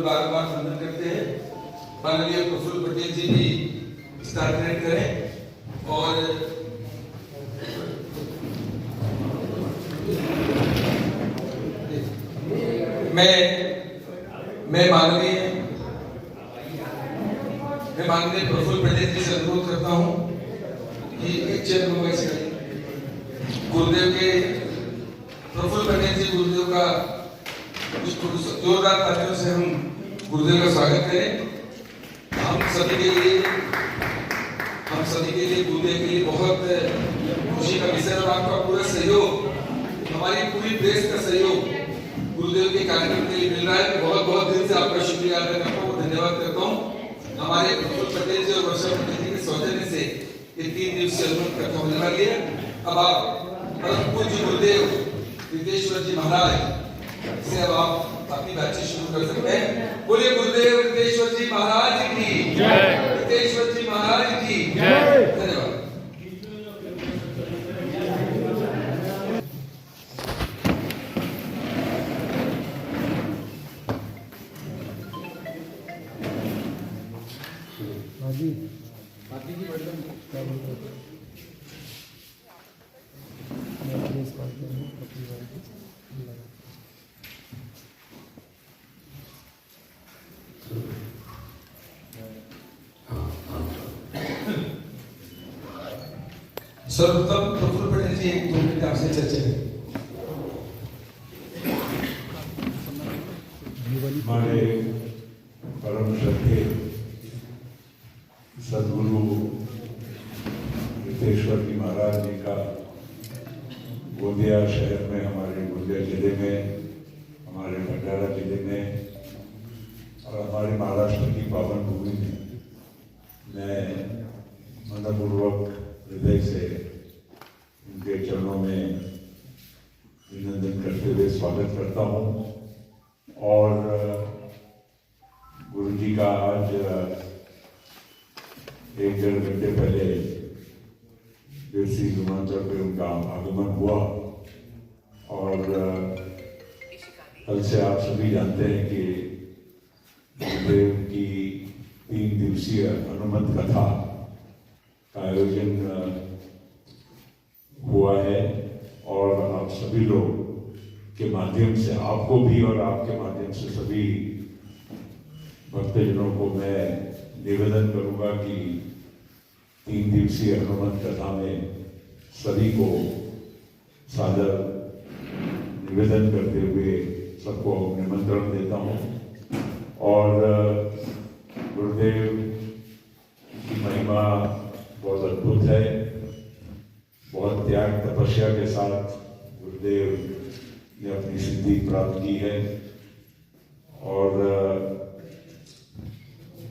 बार बार वंदन करते हैं। माननीय प्रफुल्ल पटेल जी भी स्टार कनेक्ट करें और मैं माननीय प्रफुल्ल पटेल जी से अनुरोध करता हूं कि एक चेयर मंगवाई से गुरुदेव के प्रफुल्ल पटेल जी गुरुदेव का कुछ जोरदार तालियों से हम गुरुदेव का स्वागत करें। हम सभी के लिए गुरुदेव के लिए बहुत खुशी का विषय और आपका पूरा सहयोग, हमारी पूरी प्रेस का सहयोग गुरुदेव के कार्यक्रम के लिए मिल रहा है। बहुत बहुत दिल से आपका शुक्रिया अदा करता हूँ, धन्यवाद करता हूँ। हमारे प्रफुल्ल पटेल जी और वर्षा पटेल जी के सौजन्य से ये 3 दिवसीय अनुमत कथा होने वाली है। अब आप परम पूज्य गुरुदेव रितेश्वर जी महाराज से अब आप अपनी बातचीत शुरू कर सकते हैं। बोलिए गुरुदेव रितेश्वर जी महाराज की जय, रितेश्वर जी महाराज की जय। धन्यवाद। सर्वप्रथम प्रफुल्ल पटेल जी 1-2 मिनट आपसे चर्चा करें। हमारे परम श्रद्धेय सदगुरु रितेश्वर जी महाराज जी का गोंदिया शहर में, हमारे गोंदिया जिले में, हमारे भंडारा जिले में और हमारे महाराष्ट्र की पावन भूमि में मैं मनपूर्वक हृदय से उनके चरणों में अभिनंदन करते हुए स्वागत करता हूँ। और गुरु जी का आज 1-1.5 घंटे पहले देसी विमानतल पे उनका आगमन हुआ और कल से आप सभी जानते हैं कि गुरुदेव की 3 दिवसीय हनुमत कथा का आयोजन हुआ है और आप सभी लोग के माध्यम से आपको भी और आपके माध्यम से सभी भक्तजनों को मैं निवेदन करूंगा कि 3 दिवसीय हनुमत कथा में सभी को सादर निवेदन करते हुए सबको निमंत्रण देता हूं। और गुरुदेव की महिमा बहुत अद्भुत है। बहुत त्याग तपस्या के साथ गुरुदेव ने अपनी सिद्धि प्राप्त की है और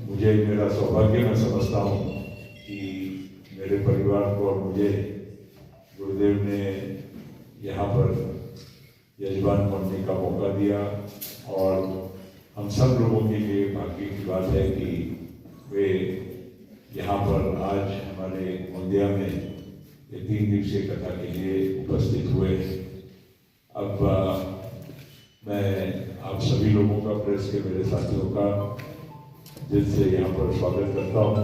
मुझे मेरा सौभाग्य मैं समझता हूँ कि मेरे परिवार को और मुझे गुरुदेव ने यहाँ पर यजमान बनने का मौका दिया और हम सब लोगों के लिए भाग्य की बात है कि वे यहाँ पर आज हमारे गोंदिया में 3 दिवसीय कथा के लिए उपस्थित हुए। अब मैं आप सभी लोगों का, प्रेस के मेरे साथियों का दिल से यहाँ पर स्वागत करता हूँ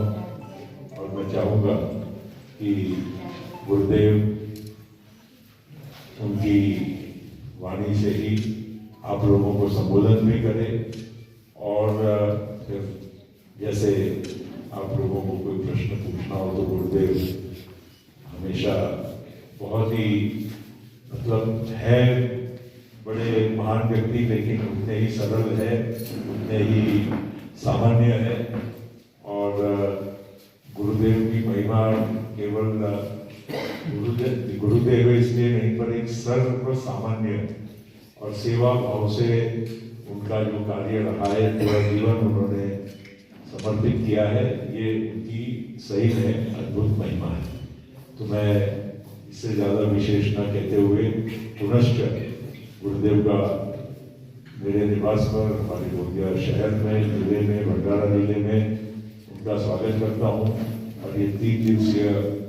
और मैं चाहूँगा कि गुरुदेव उनकी वाणी से ही आप लोगों को संबोधन भी करें और फिर जैसे आप लोगों को कोई प्रश्न पूछना हो तो गुरुदेव हमेशा बहुत ही मतलब है बड़े महान व्यक्ति, लेकिन उतने ही सरल है, उतने ही सामान्य है। और गुरुदेव की महिमा केवल गुरुदेव इसलिए नहीं पर एक सर्व सामान्य और सेवा भाव से उनका जो कार्य रहा है, पूरा जीवन उन्होंने समर्पित किया है, ये उनकी सही में अद्भुत महिमा है। तो मैं इससे ज़्यादा विशेष न कहते हुए पुनश्च गुरुदेव का मेरे निवास पर, हमारे गोंदिया शहर में, जिले में, भंडारा जिले में उनका स्वागत करता हूँ। और ये 3 दिवसीय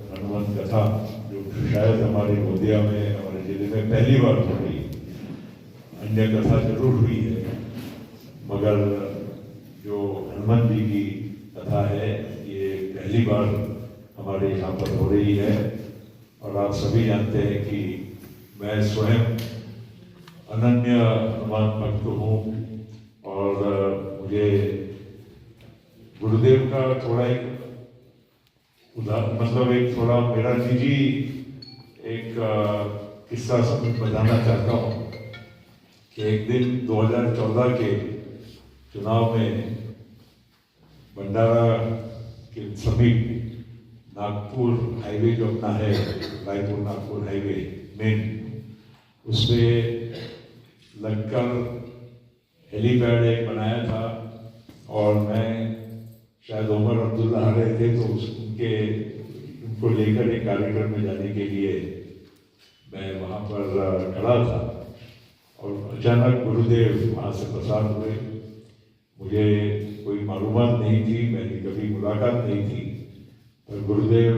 हनुमत कथा जो शायद हमारे गोंदिया में, हमारे जिले में पहली बार हो रही है। अन्य कथा जरूर हुई है मगर हनुमान जी की कथा है। ये पहली बार हमारे यहाँ पर हो रही है और आप सभी जानते हैं कि मैं स्वयं अनन्य हनुमान भक्त हूँ और मुझे गुरुदेव का थोड़ा एक मतलब एक थोड़ा मेरा निजी एक किस्सा बताना चाहता हूँ कि एक दिन 2014 के चुनाव में भंडारा के समीप नागपुर हाईवे जो अपना है, रायपुर नागपुर हाईवे मेन, उसमें लगकर हेलीपैड एक बनाया था और मैं शायद उमर अब्दुल्ला आ रहे थे तो उनको लेकर एक कार्यक्रम में जाने के लिए मैं वहाँ पर खड़ा था और अचानक गुरुदेव वहाँ से प्रसार हुए। मुझे कोई मालूमात नहीं थी, मेरी कभी मुलाकात नहीं थी, पर गुरुदेव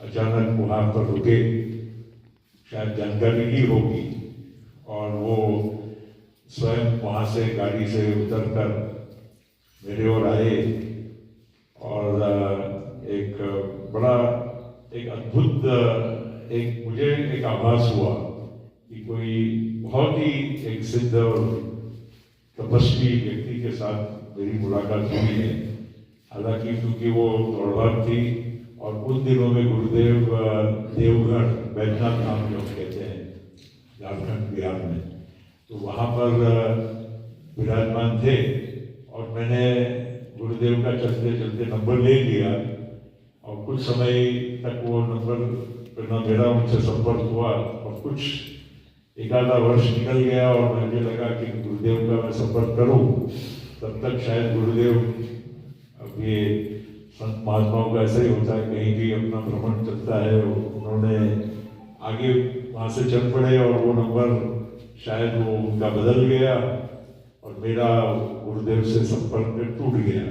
अचानक वहाँ पर रुके, शायद जानकारी ही होगी, और वो स्वयं वहाँ से गाड़ी से उतरकर मेरे ओर आए और एक बड़ा एक अद्भुत एक मुझे एक आभास हुआ कि कोई बहुत ही एक सिद्ध और तपस्वी व्यक्ति के साथ मेरी मुलाकात हुई है। हालांकि क्योंकि वो दौड़भाग थी और उन दिनों में गुरुदेव देवघर बैजनाथ धाम जो कहते हैं झारखंड बिहार में, तो वहाँ पर विराजमान थे और मैंने गुरुदेव का चलते चलते नंबर ले लिया और कुछ समय तक वो नंबर पर मेरा उनसे संपर्क हुआ और कुछ एक आधा वर्ष निकल गया और मुझे लगा कि गुरुदेव का मैं संपर्क करूं। तब तक शायद गुरुदेव, अब ये संत महात्माओं का ऐसा ही होता है, कहीं भी अपना भ्रमण चलता है, उन्होंने आगे वहाँ से चल पड़े और वो नंबर शायद वो उनका बदल गया और मेरा गुरुदेव से संपर्क टूट गया।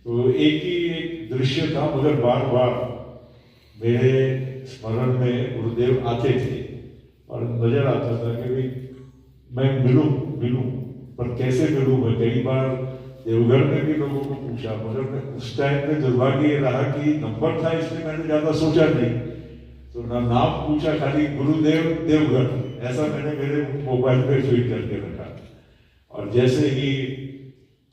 तो एक ही एक दृश्य था, मगर बार बार मेरे स्मरण में गुरुदेव आते थे और नजर आता था कि भाई मैं मिलूं, पर कैसे मिलूं। मैं कई बार देवघर में भी लोगों को पूछा, मगर मैं उस टाइम पे दुर्भाग्य ये रहा कि नंबर था, इसलिए मैंने ज्यादा सोचा नहीं, तो ना नाम पूछा, खाली गुरुदेव देवघर ऐसा मैंने मेरे मोबाइल पे फीड करके रखा। और जैसे ही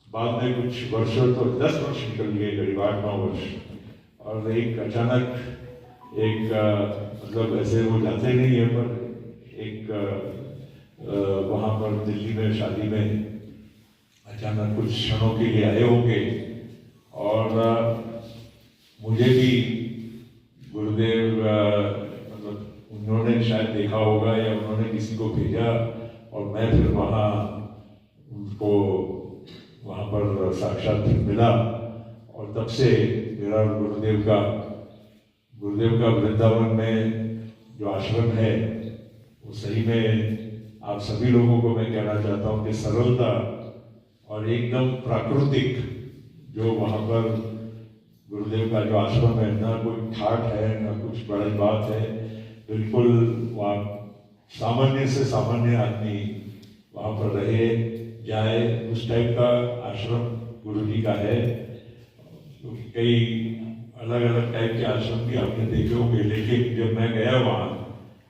बाद में कुछ वर्षों, तो 10 वर्ष निकल गए, करीब 8-9 वर्ष, और एक अचानक एक मतलब ऐसे वो जाते नहीं है, पर एक वहाँ पर दिल्ली में शादी में अचानक कुछ क्षणों के लिए आए होंगे और मुझे भी गुरुदेव मतलब उन्होंने शायद देखा होगा या उन्होंने किसी को भेजा और मैं फिर वहाँ उनको वहाँ पर साक्षात मिला और तब से मेरा गुरुदेव का वृंदावन में जो आश्रम है वो सही में आप सभी लोगों को मैं कहना चाहता हूँ कि सरलता और एकदम प्राकृतिक जो वहाँ पर गुरुदेव का जो आश्रम है, ना कोई ठाट है ना कुछ बड़ी बात है, बिल्कुल वहाँ सामान्य से सामान्य आदमी वहाँ पर रहे जाए, उस टाइप का आश्रम गुरु जी का है। तो कई अलग अलग टाइप के आश्रम भी आपने देखे होंगे, लेकिन जब मैं गया वहाँ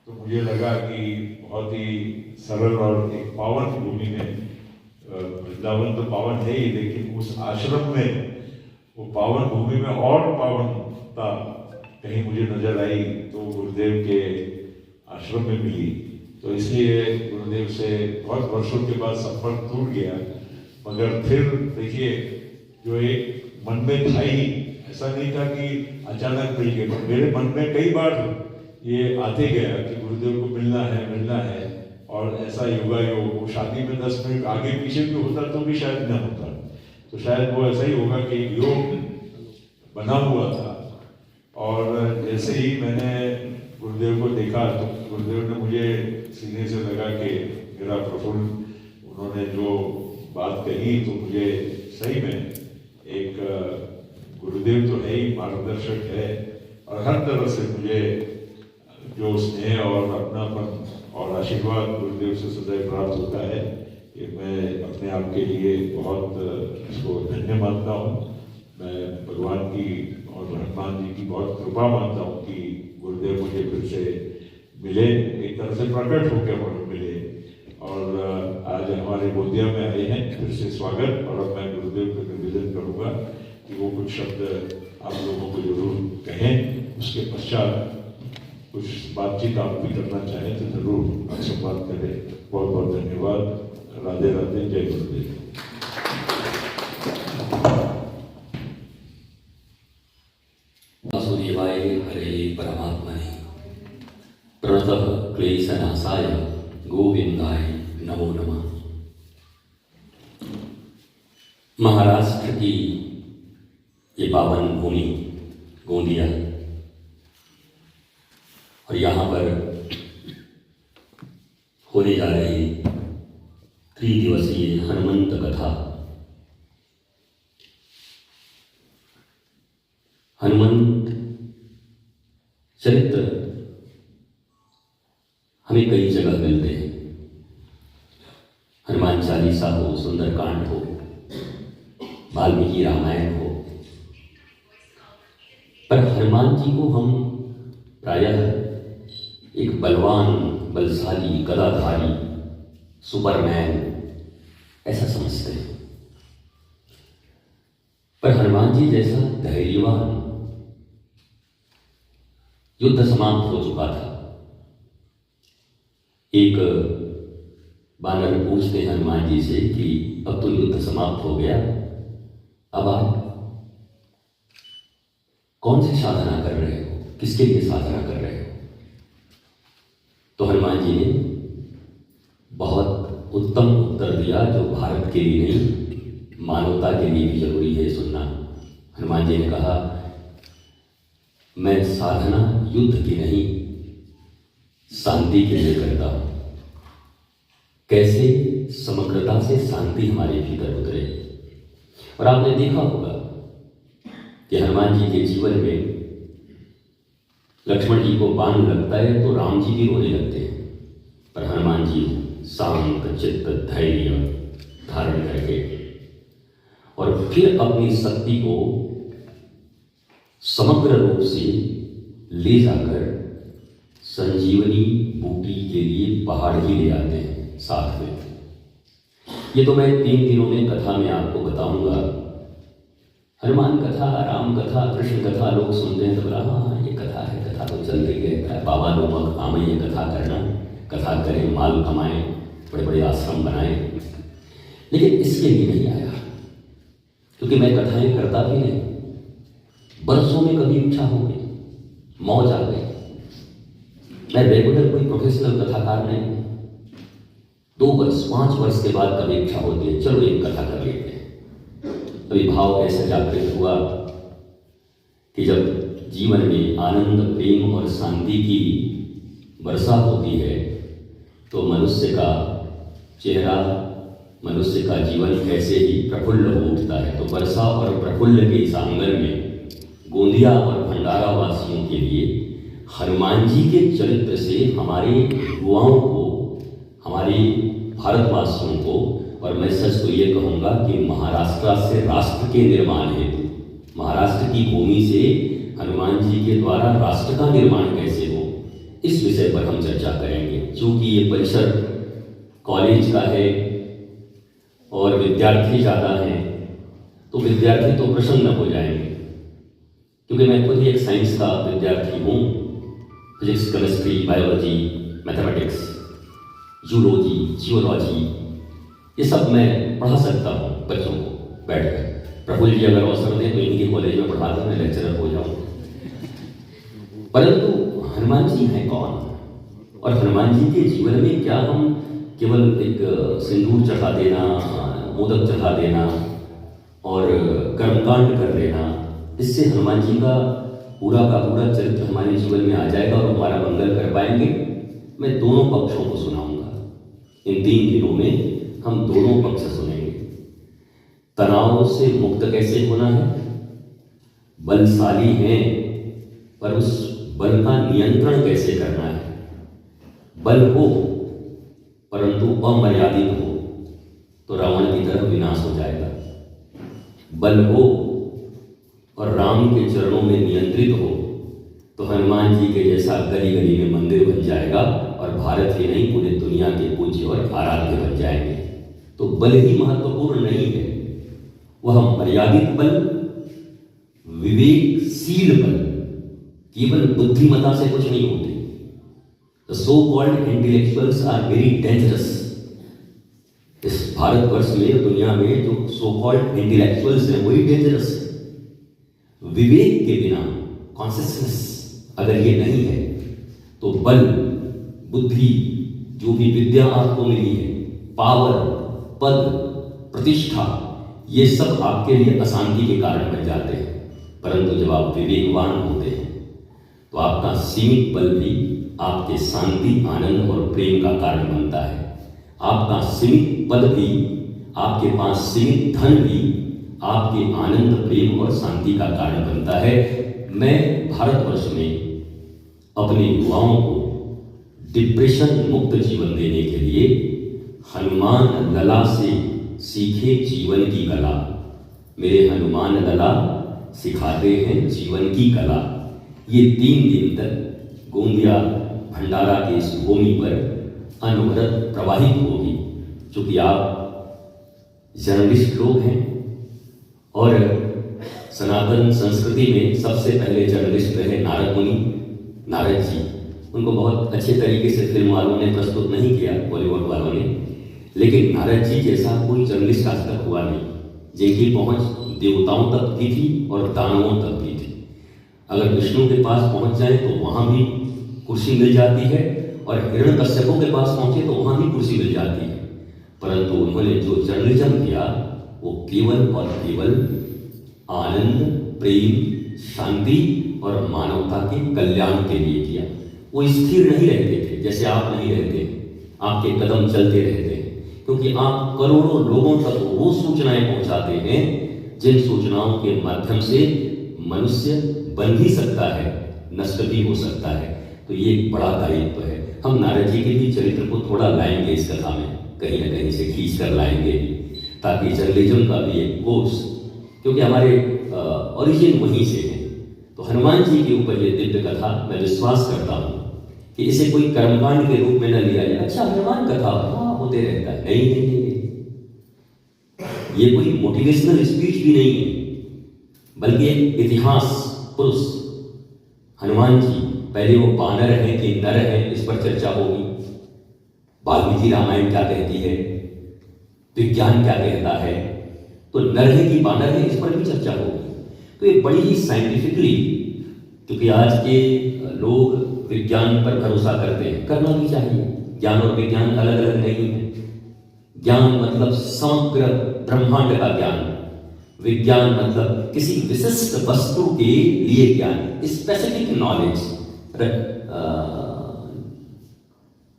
तो मुझे लगा कि बहुत ही सरल और एक पावन भूमि में, वृंदावन तो पावन है ही, लेकिन उस आश्रम में वो पावन भूमि में और पावनता कहीं मुझे नजर आई तो गुरुदेव के आश्रम में मिली। तो इसलिए गुरुदेव से बहुत वर्षों के बाद संपर्क टूट गया, मगर फिर देखिए जो एक मन में था ही, ऐसा नहीं था कि अचानक मिल गए, मेरे मन में कई बार ये आते गया कि गुरुदेव को मिलना है, और ऐसा योग वो शादी में 10 मिनट आगे पीछे भी होता तो भी शायद न होता, तो शायद वो ऐसा ही होगा कि योग बना हुआ था। और जैसे ही मैंने गुरुदेव को देखा तो गुरुदेव ने मुझे सीने से लगा कि मेरा प्रफुल्ल, उन्होंने जो बात कही तो मुझे सही में एक गुरुदेव तो है ही, मार्गदर्शक है, और हर तरह से मुझे जो स्नेह और अपनापन और आशीर्वाद गुरुदेव से सदैव प्राप्त होता है। कि मैं अपने आप के लिए बहुत इसको धन्य मानता हूँ। मैं भगवान की और हनुमान जी की बहुत कृपा मानता हूँ कि गुरुदेव मुझे फिर से मिले, एक तरह से प्रकट होकर मिले और आज हमारे गोदिया में आए हैं। फिर से स्वागत। और अब मैं गुरुदेव को निवेदन करूँगा कि वो कुछ शब्द आप लोगों को जरूर कहें। उसके पश्चात कुछ बातचीत आप भी करना चाहें तो जरूर आप संवाद करें। बहुत बहुत धन्यवाद। राधे राधे। जय गुरुदेव। वासुदेवाय हरे परमात्मने प्रणतः क्लेशनाशाय गोविंदाय नमो नमः। महाराष्ट्र की ये पावन भूमि गोंदिया और यहाँ पर होने जा रही 3 दिवसीय हनुमंत कथा, हनुमंत चरित्र हमें कई जगह मिलते हैं। हनुमान चालीसा हो, सुंदरकांड हो, वाल्मीकि रामायण हो, पर हनुमान जी को हम प्रायः एक बलवान, बलशाली, गदाधारी, सुपरमैन ऐसा समझते हैं। पर हनुमान जी जैसा धैर्यवान, युद्ध समाप्त हो चुका था। एक बानर पूछते हैं हनुमान जी से कि अब तो युद्ध समाप्त हो गया, अब आप कौन सी साधना कर रहे हो, किसके लिए साधना कर रहे हो? तो हनुमान जी ने बहुत उत्तम उत्तर दिया, जो भारत के लिए नहीं, मानवता के लिए भी जरूरी है सुनना। हनुमान जी ने कहा, मैं साधना युद्ध की नहीं, शांति के लिए करता हूं। कैसे समग्रता से शांति हमारे भीतर उतरे। और आपने देखा होगा कि हनुमान जी के जीवन में लक्ष्मण जी को बाण लगता है तो राम जी भी रोने लगते हैं, पर हनुमान जी शांत चित्त, धैर्य धारण करके और फिर अपनी शक्ति को समग्र रूप से ले जाकर संजीवनी बूटी के लिए पहाड़ ही ले आते हैं साथ में। ये तो मैं 3 दिनों में कथा में आपको बताऊंगा। हनुमान कथा, राम कथा, कृष्ण कथा लोग सुनते हैं तो बोला हाँ ये कथा है, कथा तो चल रही है, बाबा लोग काम ये कथा करना, कथा करें, माल कमाएं, बड़े बड़े आश्रम बनाएं। लेकिन इसके लिए नहीं आया, क्योंकि मैं कथाएं करता भी नहीं। बरसों में कभी इच्छा हो गई, मौज आ गई। मैं रेगुलर कोई प्रोफेशनल कथाकार नहीं। 2 वर्ष 5 वर्ष के बाद कभी इच्छा होती है चलो एक कथा कर लेते हैं। अभी भाव ऐसा जागृत हुआ कि जब जीवन में आनंद, प्रेम और शांति की वर्षा होती है तो मनुष्य का चेहरा, मनुष्य का जीवन कैसे ही प्रफुल्ल हो उठता है। तो वर्षा और प्रफुल्ल के इस आंगन में गोंदिया और भंडारा वासियों के लिए हनुमान जी के चरित्र से हमारे युवाओं को, हमारे भारतवासियों को, और मैं सच तो ये कहूँगा कि महाराष्ट्र से राष्ट्र के निर्माण हेतु, महाराष्ट्र की भूमि से हनुमान जी के द्वारा राष्ट्र का निर्माण कैसे हो, इस विषय पर हम चर्चा करेंगे। चूँकि ये परिसर कॉलेज का है और विद्यार्थी ज़्यादा हैं, तो विद्यार्थी तो प्रसन्न हो जाएंगे, क्योंकि मैं खुद ही एक साइंस का विद्यार्थी हूँ। Physics, chemistry, biology, mathematics, zoology, geology, ये सब मैं पढ़ा सकता हूँ बच्चों को बैठकर। प्रफुल्ल जी अगर अवसर दें तो इनके कॉलेज में पढ़ा दूँ, मैं लेक्चरर हो जाऊँ। परंतु हनुमान जी हैं कौन, और हनुमान जी के जीवन में क्या हम केवल एक सिंदूर चढ़ा देना, मोदक चढ़ा देना और कर्मकांड कर देना, इससे हनुमान जी का पूरा चरित्र हमारे जीवन में आ जाएगा और हमारा मंगल कर पाएंगे? मैं दोनों पक्षों को सुनाऊंगा। इन 3 दिनों में हम दोनों पक्ष सुनेंगे। तनाव से मुक्त कैसे होना है, बलशाली हैं पर उस बल का नियंत्रण कैसे करना है, बल हो परंतु अमर्यादित हो, तो रावण की तरह विनाश हो जाएगा। बल हो और राम के चरणों में नियंत्रित हो तो हनुमान जी के जैसा गली गली में मंदिर बन जाएगा और भारत ही नहीं पूरे दुनिया के पूज्य और आराध्य बन जाएंगे। तो बल ही महत्वपूर्ण नहीं है, वह मर्यादित बल, विवेकशील बल, केवल बुद्धिमता से कुछ नहीं होते। The so called intellectuals are very dangerous. इस भारतवर्ष में, दुनिया में जो सो कॉल्ड इंटेलेक्चुअल्स हैं वही डेंजरस। विवेक के बिना, कॉन्शियसनेस अगर ये नहीं है तो बल, बुद्धि, जो भी विद्या आपको मिली है, पावर, पद, प्रतिष्ठा, ये सब आपके लिए अशांति के कारण बन जाते हैं। परंतु जब आप विवेकवान होते हैं तो आपका सीमित बल भी आपके शांति, आनंद और प्रेम का कारण बनता है। आपका सीमित पद भी, आपके पास सीमित धन भी आपके आनंद, प्रेम और शांति का कारण बनता है। मैं भारतवर्ष में अपने युवाओं को डिप्रेशन मुक्त जीवन देने के लिए हनुमान लला से सीखे जीवन की कला। मेरे हनुमान लला सिखाते हैं जीवन की कला। ये 3 दिन तक गोंदिया भंडारा के इस भूमि पर अनवरत प्रवाहित होगी। चूंकि आप जर्नलिस्ट लोग हैं और सनातन संस्कृति में सबसे पहले जर्नलिस्ट रहे नारद मुनि, नारद जी। उनको बहुत अच्छे तरीके से फिल्म वालों ने प्रस्तुत नहीं किया, बॉलीवुड वालों ने, लेकिन नारद जी जैसा कोई जर्नलिस्ट आज तक हुआ नहीं, जिनकी पहुंच देवताओं तक भी थी और दानवों तक भी थी। अगर विष्णु के पास पहुंच जाए तो वहां भी कुर्सी मिल जाती है, और हिरण्यकश्यपों के पास पहुंचे तो वहां भी कुर्सी मिल जाती है। परंतु उन्होंने जो जर्नलिज्म किया वो केवल और केवल आनंद, प्रेम, शांति और मानवता के कल्याण के लिए किया। वो स्थिर नहीं रहते थे, जैसे आप नहीं रहते, आपके कदम चलते रहते हैं, क्योंकि आप करोड़ों लोगों तक वो सूचनाएं पहुंचाते हैं जिन सूचनाओं के माध्यम से मनुष्य बन भी सकता है, नष्ट भी हो सकता है। तो ये एक बड़ा दायित्व है। हम नारद जी के भी चरित्र को थोड़ा लाएंगे इस कथा में, कहीं ना कहीं से खींच कर लाएंगे, ताकि जर्नलिज्म का भी एक कोर्स, क्योंकि हमारे ओरिजिन वहीं से है। तो हनुमान जी के ऊपर ये दिव्य कथा मैं विश्वास करता हूँ कि इसे कोई कर्मकांड के रूप में न लिया जाए। अच्छा, हनुमान कथा हाँ होते रहता है, नहीं नहीं नहीं, ये कोई मोटिवेशनल स्पीच भी नहीं है, बल्कि एक इतिहास पुरुष हनुमान जी, पहले वो बानर हैं कि नर हैं इस पर चर्चा होगी। वाल्मीकि रामायण क्या कहती है, विज्ञान क्या कहता है, तो नर है कि बानर है इस पर भी चर्चा होगी। तो ये बड़ी ही साइंटिफिकली, क्योंकि आज के लोग विज्ञान पर भरोसा करते हैं, करना भी चाहिए। ज्ञान और विज्ञान अलग अलग नहीं है। ज्ञान मतलब समग्र ब्रह्मांड का ज्ञान, विज्ञान मतलब किसी विशिष्ट वस्तु के लिए ज्ञान, specific knowledge.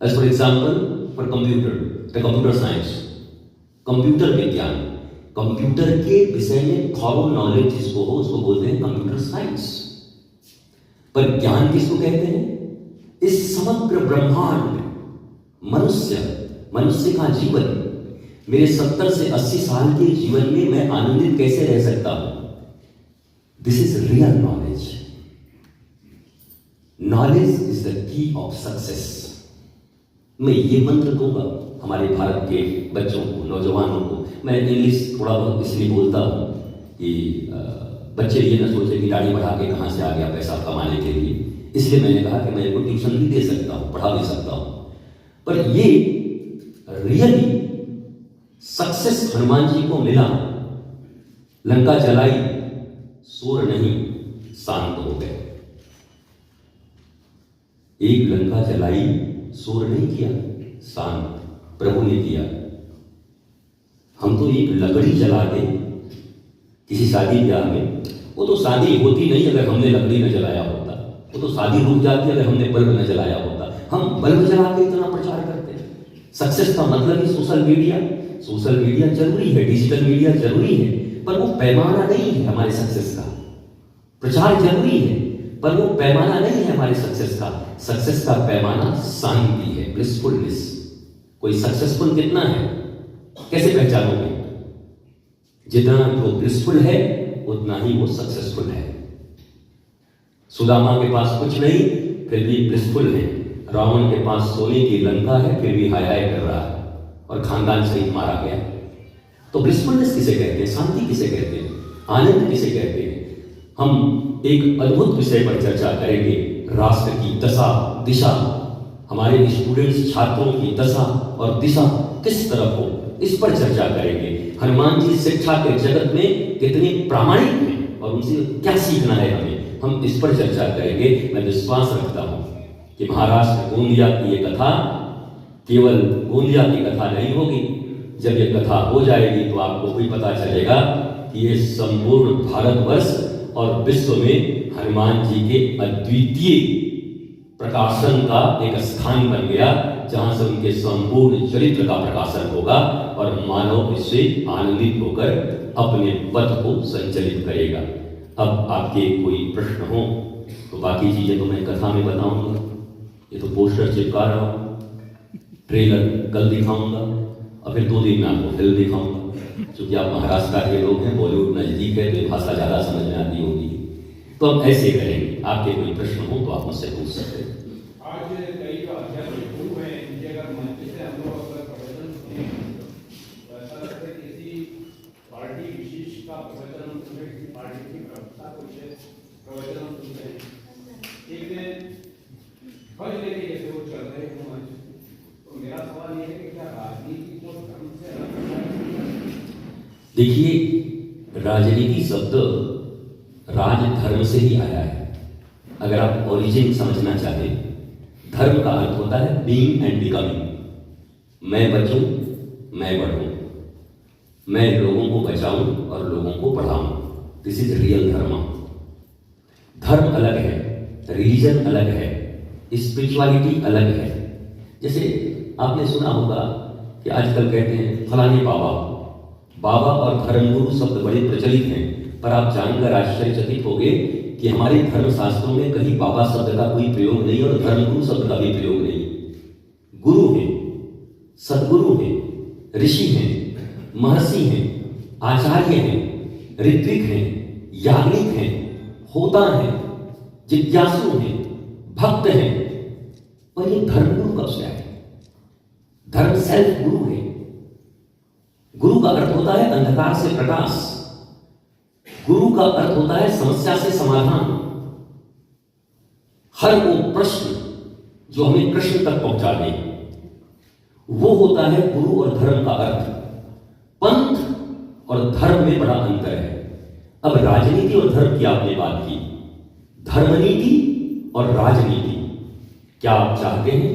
As for example for computer science, computer विज्ञान, कंप्यूटर के विषय में थॉरो नॉलेज जिसको हो उसको बोलते हैं कंप्यूटर साइंस। पर ज्ञान किसको कहते हैं? इस समग्र ब्रह्मांड, मनुष्य का जीवन, मेरे 70 से 80 साल के जीवन में मैं आनंदित कैसे रह सकता हूं? This is real knowledge. Knowledge is the key of success. मैं ये मंत्र दूंगा हमारे भारत के बच्चों को, नौजवानों को। मैं इंग्लिश थोड़ा बहुत इसलिए बोलता हूँ कि बच्चे ये ना सोचे कि दाढ़ी बढ़ा के कहाँ से आ गया पैसा कमाने के लिए, इसलिए मैंने कहा कि मैं इनको ट्यूशन भी दे सकता हूँ, पढ़ा भी सकता हूँ। पर ये रियली सक्सेस हनुमान जी को मिला। लंका जलाई, शोर नहीं, शांत हो गए। एक लंका जलाई, शोर नहीं किया, शांत प्रभु ने किया। हम तो एक लकड़ी जला के किसी शादी ब्याह में, वो तो शादी होती नहीं अगर हमने लकड़ी न जलाया होता, वो तो शादी रुक जाती अगर हमने बल्ब न जलाया होता। हम बल्ब जला के इतना प्रचार करते हैं। सक्सेस का मतलब ही सोशल मीडिया जरूरी है, डिजिटल मीडिया जरूरी है, पर वो पैमाना नहीं है हमारे सक्सेस का। प्रचार जरूरी है पर वो पैमाना नहीं है हमारे सक्सेस का। सक्सेस का पैमाना शांति है, ब्लिसफुलनेस। कोई सक्सेसफुल कितना है? कैसे पहचानोगे? जितना जो ब्लिसफुल है उतना ही वो सक्सेसफुल है। सुदामा के पास कुछ नहीं फिर भी ब्लिसफुल है। रावण के पास सोने की लंका है फिर भी हाय हाय कर रहा है और खानदान सहित मारा गया। तो ब्लिसफुलनेस किसे कहते हैं? शांति किसे कहते हैं? आनंद किसे कहते हैं? हम एक अद्भुत विषय पर चर्चा करेंगे, राष्ट्र की दशा दिशा, हमारे स्टूडेंट्स छात्रों की दशा और दिशा किस तरफ हो, इस पर चर्चा करेंगे। हनुमान जी शिक्षा के जगत में कितने प्रामाणिक हैं और उनसे क्या सीखना है हमें, हम इस पर चर्चा करेंगे। मैं विश्वास रखता हूं कि महाराष्ट्र गोंदिया की ये कथा केवल गोंदिया की कथा नहीं होगी। जब ये कथा हो जाएगी तो आपको भी पता चलेगा कि ये संपूर्ण भारतवर्ष और विश्व में हनुमान जी के अद्वितीय प्रकाशन का एक स्थान बन गया, जहां से उनके संपूर्ण चरित्र का प्रकाशन होगा और मानव इससे आनंदित होकर अपने पथ को संचालित करेगा। अब आपके कोई प्रश्न हो तो बाकी चीजें तो मैं कथा में बताऊंगा। ये तो पोस्टर चिपका रहा हूं, ट्रेलर कल दिखाऊंगा और फिर 2 दिन में आपको फिल्म दिखाऊंगा। क्योंकि आप महाराष्ट्र के लोग हैं, बॉलीवुड नजदीक है तो ये भाषा ज्यादा समझ में आती होगी। तो हम ऐसे करेंगे, आपके कोई प्रश्न हो तो आप मुझसे पूछ सकते हैं। आज कई जो आध्यात्मिक गुरु हैं इनके अगर मंच से हम लोग अगर प्रवचन सुने तो ऐसा लगता है कि किसी पार्टी विशेष का प्रवचन हम सुने, किसी पार्टी की प्रवक्ता को विशेष प्रवचन हम सुनते हैं। एक दिन फल लेके जैसे वो चल रहे हैं मंच, तो मेरा सवाल ये है कि क्या राजनीति को धर्म से अलग करना है? देखिए, राजनीति शब्द राज धर्म से ही आया है। अगर आप ओरिजिन समझना चाहें, धर्म का अर्थ होता है बीइंग एंड बिकमिंग। मैं बचूं, मैं बढ़ूं, मैं लोगों को बचाऊं और लोगों को बढ़ाऊं। दिस इज रियल धर्म। धर्म अलग है, रिलीजन अलग है, स्पिरिचुअलिटी अलग है। जैसे आपने सुना होगा कि आजकल कहते हैं फलाने बाबा। बाबा और धर्मगुरु शब्द बड़े प्रचलित हैं, पर आप जानकर आश्चर्यचकित होंगे कि हमारे धर्मशास्त्रों में कहीं बाबा शब्द का कोई प्रयोग नहीं और धर्मगुरु शब्द का भी प्रयोग नहीं। गुरु हैं, सदगुरु हैं, ऋषि हैं, महर्षि हैं, आचार्य हैं, ऋत्विक हैं, याज्ञिक हैं, होता हैं, जिज्ञासु हैं, भक्त हैं। पर ये धर्मगुरु कब से आए? धर्म सेल्फ गुरु है। गुरु का अर्थ होता है अंधकार से प्रकाश, गुरु का अर्थ होता है समस्या से समाधान। हर वो प्रश्न जो हमें कृष्ण तक पहुंचा दे, वो होता है गुरु और धर्म का अर्थ। पंथ और धर्म में बड़ा अंतर है। अब राजनीति और धर्म की आपने बात की, धर्मनीति और राजनीति। क्या आप चाहते हैं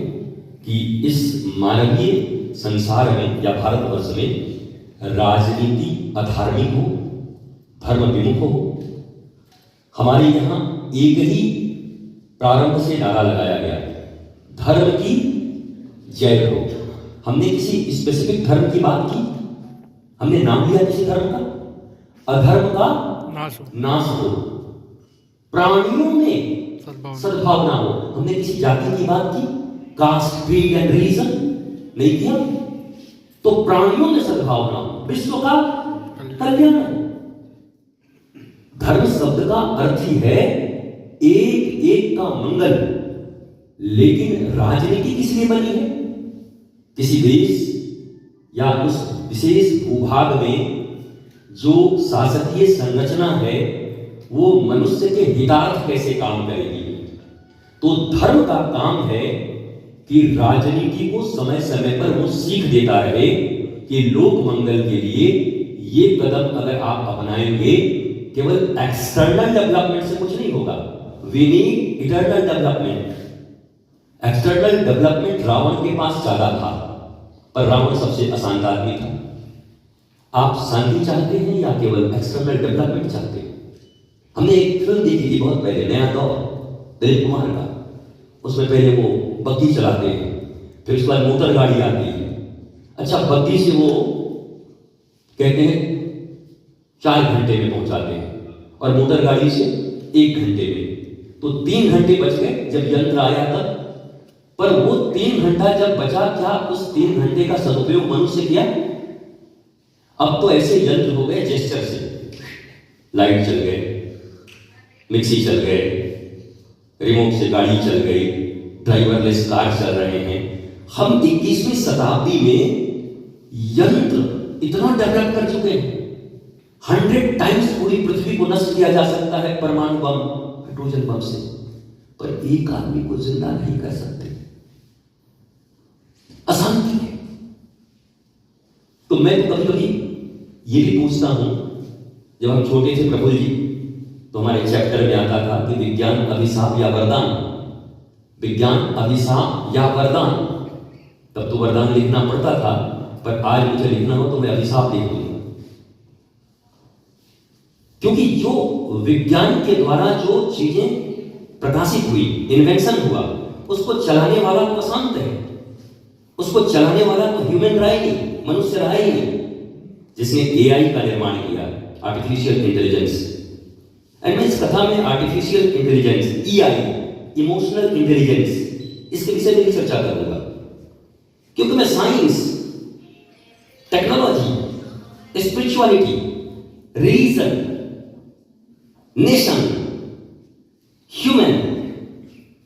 कि इस मानवीय संसार में या भारतवर्ष में राजनीति अधार्मिक हो, धर्म विमुख हो? हमारे यहां एक ही प्रारंभ से नारा लगाया गया, धर्म की जय करो। हमने किसी स्पेसिफिक धर्म की बात की? हमने नाम लिया किसी धर्म का? अधर्म का नाश हो, प्राणियों में सद्भावना हो। हमने किसी जाति की बात की? कास्ट, क्रीड एंड रिलीजन नहीं किया। तो प्राणियों में सद्भावना हो, विश्व का कल्याण हो। धर्म शब्द का अर्थ ही है एक एक का मंगल। लेकिन राजनीति किस लिए बनी है? किसी देश या उस विशेष भूभाग में जो शासकीय संरचना है वो मनुष्य के हितार्थ कैसे काम करेगी। तो धर्म का काम है कि राजनीति को समय समय पर वो सीख देता रहे कि लोक मंगल के लिए ये कदम अगर आप अपनाएंगे, केवल एक्सटर्नल डेवलपमेंट से कुछ नहीं होगा। We need internal development. External development Ravan के पास ज्यादा था, पर रावण सबसे अशांत आदमी था। आप शांति चाहते हैं या केवल एक्सटर्नल डेवलपमेंट चाहते हैं? हमने एक फिल्म देखी थी बहुत पहले, नया दौर, दिलीप कुमार का। उसमें पहले वो बग्गी चलाते हैं, फिर उसके बाद मोटर गाड़ी आती है। अच्छा, बग्गी से वो कहते हैं 4 घंटे में पहुंचाते हैं और मोटर गाड़ी से 1 घंटे में। तो 3 घंटे बच गए जब यंत्र आया तब। पर वो 3 घंटा जब बचा, क्या उस 3 घंटे का सदुपयोग मनुष्य किया? अब तो ऐसे यंत्र हो गए जेस्चर से, लाइट चल गए, मिक्सी चल गए, रिमोट से गाड़ी चल गई, ड्राइवरलेस कार चल रहे हैं। हम 21वीं शताब्दी में यंत्र इतना डेवलप कर चुके हैं, 100 टाइम्स पूरी पृथ्वी को नष्ट किया जा सकता है परमाणु बम, हाइड्रोजन बम से, पर एक आदमी को जिंदा नहीं कर सकते। अशांति है। तो मैं तो कभी कभी ये भी पूछता हूं, जब हम छोटे थे प्रफुल्ल जी, तो हमारे चैप्टर में आता था कि विज्ञान अभिशाप या वरदान, विज्ञान अभिशाप या वरदान। तब तो वरदान लिखना पड़ता था, पर आज मुझे लिखना हो तो मैं अभिशाप लिख दूंगा, क्योंकि जो विज्ञान के द्वारा जो चीजें प्रकाशित हुई, इन्वेंशन हुआ, उसको चलाने वाला तो अशांत है, उसको चलाने वाला तो ह्यूमन रहा ही नहीं, मनुष्य रहा ही नहीं, जिसने एआई का निर्माण किया, आर्टिफिशियल इंटेलिजेंस। एंड मैं इस कथा में artificial intelligence, EI, emotional intelligence, इसके विषय में भी चर्चा करूंगा, क्योंकि मैं science, technology, spirituality, religion, nation, human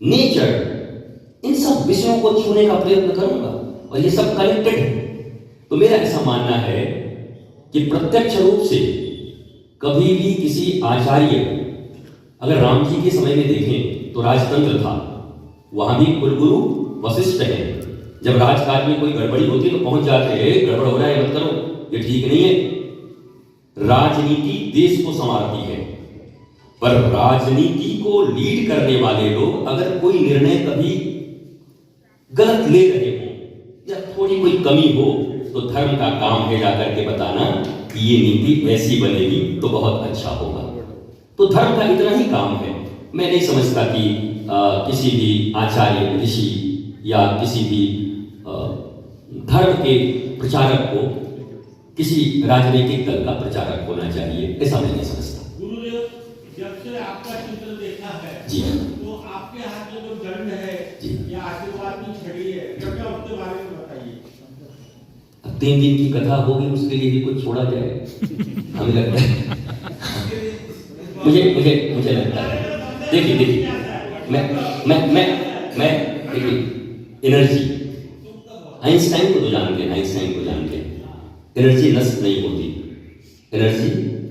nature, इन सब विषयों को छूने का प्रयत्न करूंगा, और ये सब कनेक्टेड है। तो मेरा ऐसा मानना है कि प्रत्यक्ष रूप से कभी भी किसी आचार्य, अगर राम जी के समय में देखें तो राजतंत्र था, वहां भी कुलगुरु वशिष्ठ है। जब राजकाज में कोई गड़बड़ी होती तो पहुंच जाते हैं, गड़बड़ हो रहा है मत करो, ये ठीक नहीं है। राजनीति देश को संवारती है, पर राजनीति को लीड करने वाले लोग अगर कोई निर्णय कभी गलत ले रहे हो या थोड़ी कोई कमी हो, तो धर्म का काम है जाकर के बताना कि ये नीति ऐसी बनेगी तो बहुत अच्छा होगा। तो धर्म का इतना ही काम है। मैं नहीं समझता कि किसी भी आचार्य, ऋषि या किसी भी धर्म के प्रचारक को किसी राजनीतिक दल का प्रचारक होना चाहिए, ऐसा मैं नहीं समझता। गुरुदेव, जब से आपका चित्र देखा है जी, तो आपके हाथ में जो दंड है या आशीर्वाद की छड़ी है, कृपया उसके बारे में बताइए। अब 3 दिन की कथा होगी, उसके लिए भी कुछ छोड़ा जाए, हमें लगता है। मुझे लगता है, देखिए मैं देखिए, एनर्जी, आइंस्टाइन को तो जानते हैं, एनर्जी नष्ट नहीं होती, एनर्जी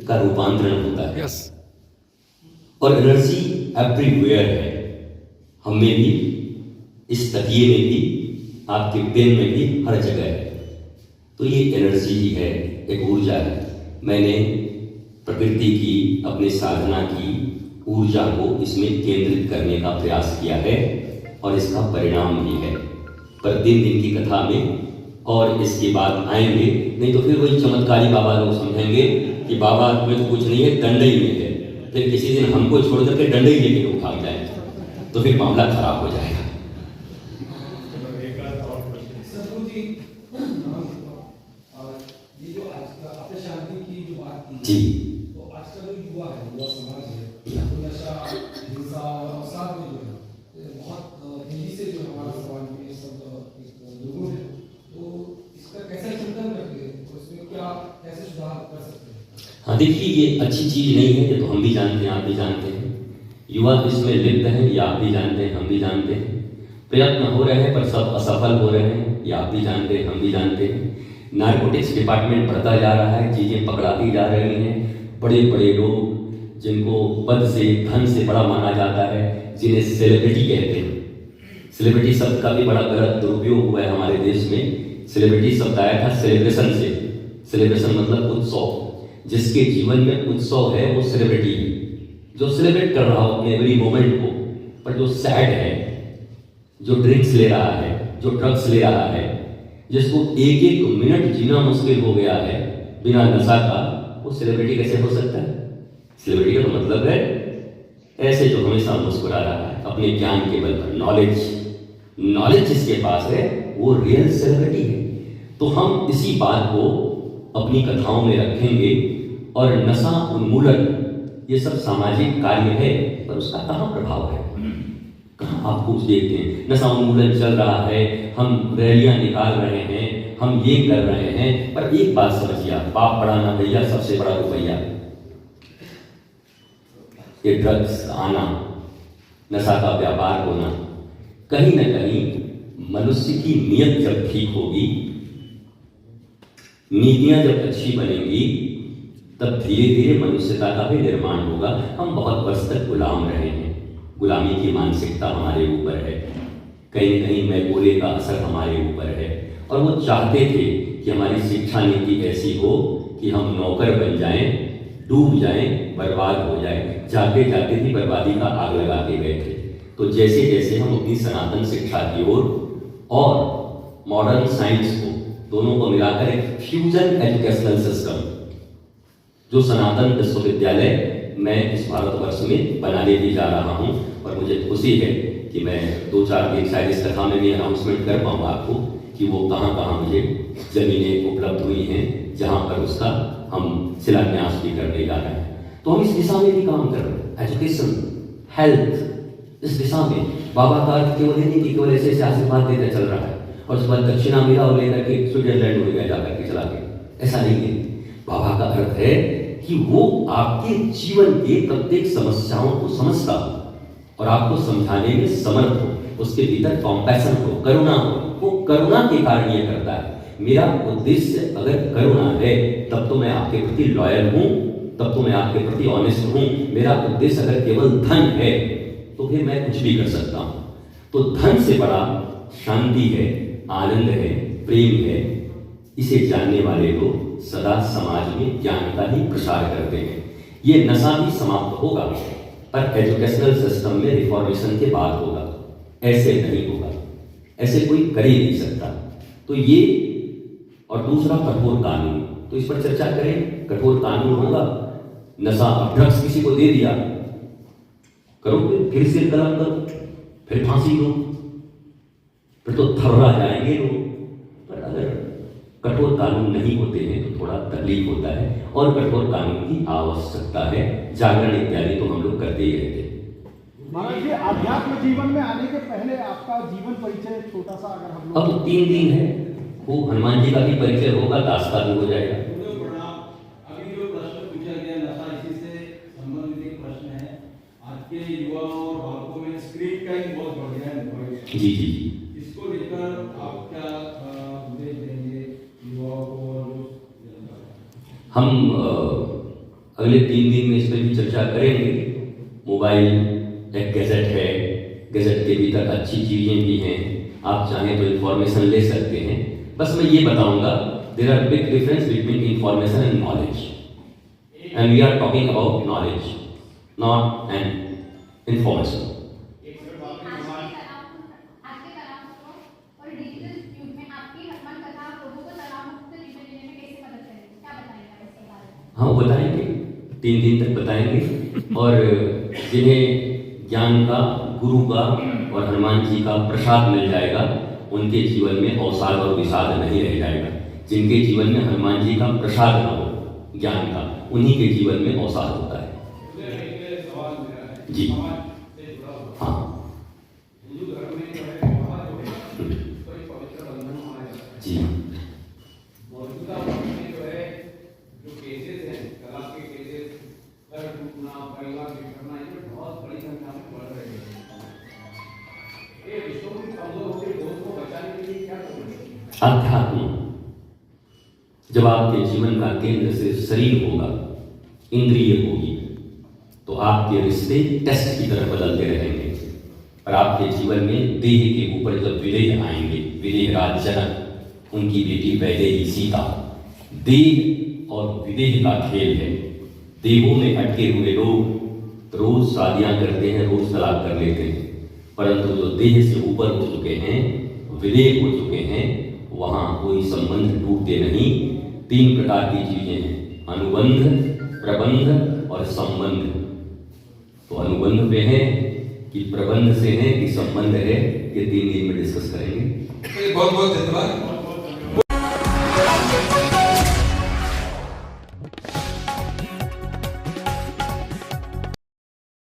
का रूपांतरण होता है। और एनर्जी एवरीवेयर है, हम में भी, इस तकिए में भी, आपके पेन में भी, हर जगह है। तो ये एनर्जी ही है, एक ऊर्जा है। मैंने प्रकृति की, अपने साधना की ऊर्जा को इसमें केंद्रित करने का प्रयास किया है, और इसका परिणाम भी है। पर 3 दिन की कथा में और इसके बाद आएंगे, नहीं तो फिर वही चमत्कारी बाबा लोग समझेंगे कि बाबा में तो कुछ नहीं है, दंडई में है। फिर किसी दिन हमको छोड़ करके डंडई लेके उठा जाए, तो फिर मामला खराब हो जाएगा। ये जो आज शांति की जो बात की जी, तो आज का जो युवा है, युवा समाज है, तो नशा, हिंसा और अवसाद में जो है बहुत तेजी से जो हमारा समाज में सब लोगों है, तो इसका कैसे चिंतन करके तो इसमें क्या कैसे सुधार कर सकते हैं? हाँ देखिए, ये अच्छी चीज नहीं है, ये तो हम भी जानते हैं, आप भी जानते हैं, युवा इसमें लिप्त हैं, ये आप भी जानते हैं, हम भी जानते हैं। प्रयत्न हो रहे हैं पर सब असफल हो रहे हैं, ये आप भी जानते हैं, हम भी जानते हैं। नारकोटिक्स डिपार्टमेंट बढ़ता जा रहा है, चीजें पकड़ाती जा रही हैं। बड़े बड़े लोग जिनको पद से, धन से बड़ा माना जाता है, जिन्हें सेलिब्रिटी कहते हैं, सेलिब्रिटी शब्द का भी बड़ा गलत दुरुपयोग हुआ है हमारे देश में। सेलिब्रिटी शब्द आया था सेलिब्रेशन से, सेलिब्रेशन मतलब उत्सव, जिसके जीवन में उत्सव है वो सेलिब्रिटी है, जो सेलिब्रेट कर रहा हो अपने एवरी मोमेंट को। पर जो सैड है, जो ड्रिंक्स ले रहा है, जो ड्रग्स ले रहा है, जिसको एक एक मिनट जीना मुश्किल हो गया है बिना नशा का, वो सेलिब्रिटी कैसे हो सकता है? सेलिब्रिटी का तो मतलब है ऐसे जो हमेशा मुस्कुरा रहा है अपने ज्ञान के बल पर, नॉलेज जिसके पास है वो रियल सेलिब्रिटी है। तो हम इसी बात को अपनी कथाओं में रखेंगे। और नशा उन्मूलन ये सब सामाजिक कार्य है, पर उसका कहाँ प्रभाव है, कहाँ आप कुछ देखते हैं? नशा उन्मूलन चल रहा है, हम रैलियां निकाल रहे हैं, हम ये कर रहे हैं। पर एक बात समझिए आप, बाप बड़ा ना भैया, सबसे बड़ा रुपया। ये ड्रग्स आना, नशा का व्यापार होना, कहीं ना कहीं मनुष्य की नीयत जब ठीक होगी, नीतियां जब अच्छी बनेंगी, तब धीरे धीरे मनुष्यता का भी निर्माण होगा। हम बहुत वर्ष तक गुलाम रहे हैं, गुलामी की मानसिकता हमारे ऊपर है, कहीं न कहीं मैं बोले का असर हमारे ऊपर है। और वो चाहते थे कि हमारी शिक्षा नीति ऐसी हो कि हम नौकर बन जाएं, डूब जाएं, बर्बाद हो जाएं। जाते जाते भी बर्बादी का आग लगा के गए थे। तो जैसे जैसे हम अपनी सनातन शिक्षा की ओर और मॉडर्न साइंस को, दोनों को मिलाकर एक फ्यूजन एजुकेशनल सिस्टम, जो सनातन विश्वविद्यालय मैं इस भारतवर्ष में बनाने भी जा रहा हूं। और मुझे खुशी है कि मैं 2-4 दिन शायद इस कथा में भी अनाउंसमेंट कर पाऊँ आपको कि वो कहाँ कहाँ मुझे जमीनें उपलब्ध हुई हैं, जहाँ पर उसका हम शिलान्यास भी करने जा रहे हैं। तो हम इस दिशा में भी काम कर रहे हैं, एजुकेशन, हेल्थ, इस दिशा में। बाबा का अर्थ केवल नहीं कि केवल ऐसे आशीर्वाद देकर चल रहा है और उसके बाद दक्षिणा मिला और लेकर के स्विट्जरलैंड हो गया जाकर के चला के, ऐसा नहीं है। बाबा का अर्थ है कि वो आपके जीवन के प्रत्येक समस्याओं को समझता हो और आपको समझाने में समर्थ हो, उसके भीतर कॉम्पैशन हो, करुणा हो। वो करुणा के कारण ये करता है। मेरा उद्देश्य अगर करुणा है, तब तो मैं आपके प्रति लॉयल हूं, तब तो मैं आपके प्रति ऑनेस्ट हूं। मेरा उद्देश्य अगर केवल धन है, तो फिर मैं कुछ भी कर सकता हूं। तो धन से बड़ा शांति है, आनंद है, प्रेम है। इसे जानने वाले लोग सदा समाज में ज्ञान का ही प्रसार करते हैं। ये नशा भी समाप्त होगा, पर एजुकेशनल सिस्टम में रिफॉर्मेशन के बाद होगा, ऐसे नहीं होगा, ऐसे कोई कर ही नहीं सकता। तो ये, और दूसरा कठोर कानून, तो इस पर चर्चा करें। कठोर कानून होगा, नशा ड्रग्स किसी को दे दिया, करोगे फिर से कलम करो, फिर फांसी दो, फिर तो थर्रा जाएंगे लोग। पर अगर कठोर कानून नहीं होते हैं तो थोड़ा तकलीफ होता है, और कठोर कानून की आवश्यकता है। जागरण इत्यादि तो हम लोग करते ही रहते हैं। महाराज जी, आध्यात्म जीवन में आने के पहले आपका जीवन परिचय छोटा सा अगर हम लोग। अब 3 दिन है, वो हनुमान जी का भी परिचय होगा, दास का भी हो जाएगा। अभी जो प्रश्न पूछा गया नशा, इसी से संबंधित एक प्रश्न है। आज के युवाओं और बालकों में स्क्रीन टाइम बहुत बढ़ गया है। जी जी जी, इसको लेकर आप क्या उपदेश देंगे युवाओं को? हम अगले 3 दिन में इस पर भी चर्चा करेंगे। मोबाइल एक गैजेट है, गैजेट के भीतर अच्छी चीज़ें भी हैं, आप चाहें तो इंफॉर्मेशन ले सकते हैं। बस मैं ये बताऊंगा, there are big difference between information and knowledge, and we are talking about knowledge, not an information. हाँ, वो बताएंगे, 3 दिन तक बताएंगे। और जिन्हें ज्ञान का, गुरु का और हनुमान जी का प्रसाद मिल जाएगा, उनके जीवन में अवसाद और विषाद नहीं रह जाएगा। जिनके जीवन में हनुमान जी का प्रसाद न हो ज्ञान का, उन्हीं के जीवन में अवसाद होता है। जी हाँ, हिंदू धर्म में जो है विवाह जो है उसको एक पवित्र बंधन माना जाता है। जी मौजूदा वक्त में जो है जो केसेस हैं, तलाक के केसेस, घर टूटना, परिवार बिखरना, ये बहुत बड़ी संख्या में बढ़ रहे हैं। ये विश्व की कमजोर होकर लोगों को बचाने के लिए क्या करेंगे? अध्यात्म, जब आपके जीवन का केंद्र सिर्फ शरीर होगा, इंद्रिय होगी, तो आपके रिश्ते टेस्ट की तरह बदलते रहेंगे। और आपके जीवन में देह के ऊपर जब विदेह आएंगे, विदेह राज जनक, उनकी बेटी वैदेही सीता, देह और विदेह का खेल है। देहों में अटके हुए लोग रोज शादियां करते हैं, रोज तलाक कर लेते हैं, परंतु जो देह से ऊपर हो चुके हैं, विदेह हो चुके हैं, वहां कोई संबंध टूटते नहीं। 3 प्रकार की चीजें हैं, अनुबंध, प्रबंध और संबंध। तो अनुबंध पे है कि प्रबंध से है कि संबंध है, ये 3 दिन में डिस्कस करेंगे। बहुत बहुत धन्यवाद।